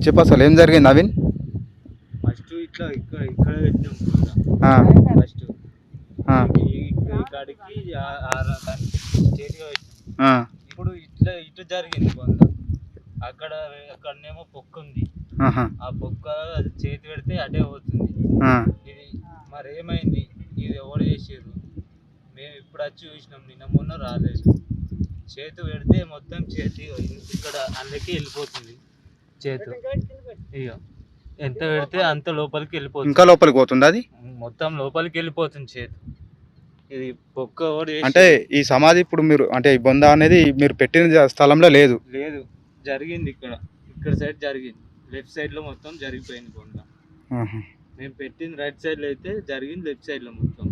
చెప్పు అసలు ఏం జరిగింది నవీన్? ఫస్ట్ ఇట్లా ఇక్కడ ఇక్కడ పెట్టినాం ఫస్ట్ కాడికి స్టేట్గా పెట్టినాం. ఇప్పుడు ఇట్లా ఇటు జరిగింది కొంత అక్కడ అక్కడనేమో పొక్క ఉంది. ఆ పొక్క అది చేతి పెడితే అటే పోతుంది. ఇది మరి ఏమైంది, ఇది ఎవరు చేసారు? మేము ఇప్పుడు వచ్చి చూసినాం, నిన్న మొన్న రాలేదు. చేతు పెడితే మొత్తం చేతి ఇక్కడ అందుకే వెళ్ళిపోతుంది. చేతు ఇక ఎంత పెడితే అంత లోపలికి వెళ్ళిపోతుంది. ఇంకా లోపలికి పోతుంది, అది మొత్తం లోపలికి వెళ్ళిపోతుంది చేతు. ఇది పొక్క అంటే ఈ సమాధి ఇప్పుడు మీరు అంటే ఈ బొంద అనేది మీరు పెట్టిన స్థలంలో లేదు. లేదు, జరిగింది ఇక్కడ సైడ్ జరిగింది. లెఫ్ట్ సైడ్ లో మొత్తం జరిగిపోయింది బొంద. మేము పెట్టింది రైట్ సైడ్ లో అయితే జరిగింది లెఫ్ట్ సైడ్ లో మొత్తం.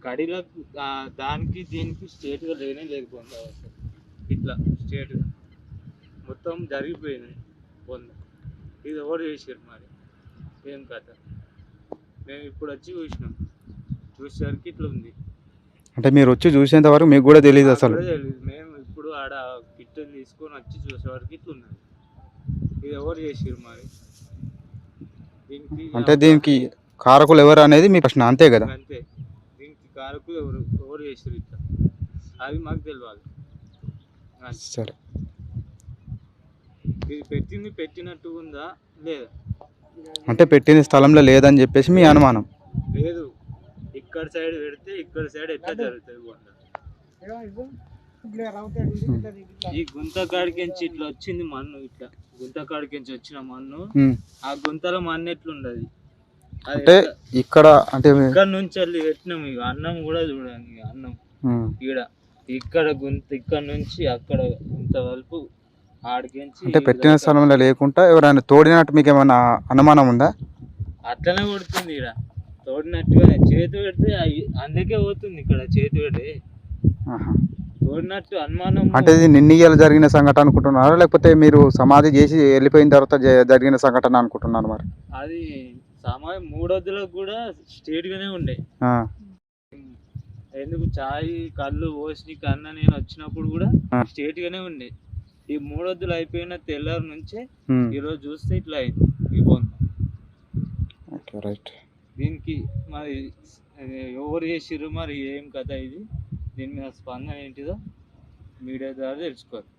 కడిలో దానికి దీనికి స్ట్రేట్ గా లేనే లేదు బొంద. ఇట్లా స్ట్రేట్ గా మొత్తం జరిగిపోయింది బొంద. ఇది ఎవరు చేసారు మరి, ఏం కథ? మేము ఇప్పుడు వచ్చి చూసినాం, చూసేసరికి ఇట్లా ఉంది. అంటే మీరు వచ్చి చూసేంత వరకు మీకు కూడా తెలియదు అసలు? మేము ఇప్పుడు ఆడ కిట్టుని తీసుకొని వచ్చి చూసేవరకు ఇట్లా ఉన్నది. ఇది ఎవరు చేసారు మరి? అంటే దీనికి కారకులు ఎవరు అనేది మీ ప్రశ్న, అంతే కదా? అంతే, దీనికి కారకులు ఎవరు చేసారు ఇట్లా, అది మాకు తెలియాలి. సరే, ఇది పెట్టింది పెట్టినట్టు ఉందా లేదా? అంటే పెట్టిన స్థలంలో లేదని చెప్పేసి మీ అనుమానం? లేదు, ఇక్కడ సైడ్ పెడితే ఇక్కడ సైడ్ ఎట్లా జరుగుతుంది బొంద? ఈ గుంత కాడికించి ఇట్లా వచ్చింది మన్ను, ఇట్లా గుంత కాడికించి వచ్చిన మన్ను ఆ గుంతలో మన్ను ఎట్లుండదు. అంటే ఇక్కడ అంటే ఇక్కడ నుంచి వెళ్ళి పెట్టినాం. ఇక అన్నం కూడా చూడండి, అన్నం ఇక్కడ గుంత ఇక్కడ నుంచి అక్కడ గుంత వరకు ఆడికించి. అంటే పెట్టిన స్థలంలో లేకుండా ఎవరైనా తోడినట్టు మీకు ఏమైనా అనుమానం ఉందా? అట్లనే కొడుతుంది ఇక్కడ తోడినట్టుగానే. చేతి పెడితే అందుకే పోతుంది ఇక్కడ చేతి పెడితే తోడినట్టు అనుమానం. అంటే ఇది నిన్నీయాల జరిగిన సంఘటన అనుకుంటున్నారా, లేకపోతే మీరు సమాధి చేసి వెళ్ళిపోయిన తర్వాత జరిగిన సంఘటన అనుకుంటున్నారు? మరి అది సమాధి 3 రోజులకు కూడా స్ట్రేట్ గానే ఉండే. ఎందుకు చాయ్ కళ్ళు పోసి కన్నా నేను వచ్చినప్పుడు కూడా స్ట్రేట్ గానే ఉండే. ఈ 3 రోజులు అయిపోయిన తెల్లారి నుంచే ఈరోజు చూస్తే ఇట్లా అయింది ఈ బొంద. దీనికి మరి ఎవరు చేసిర్రు, మరి ఏం కథ ఇది? దీని మీద స్పందన ఏంటిదో మీడియా ద్వారా తెలుసుకోవాలి.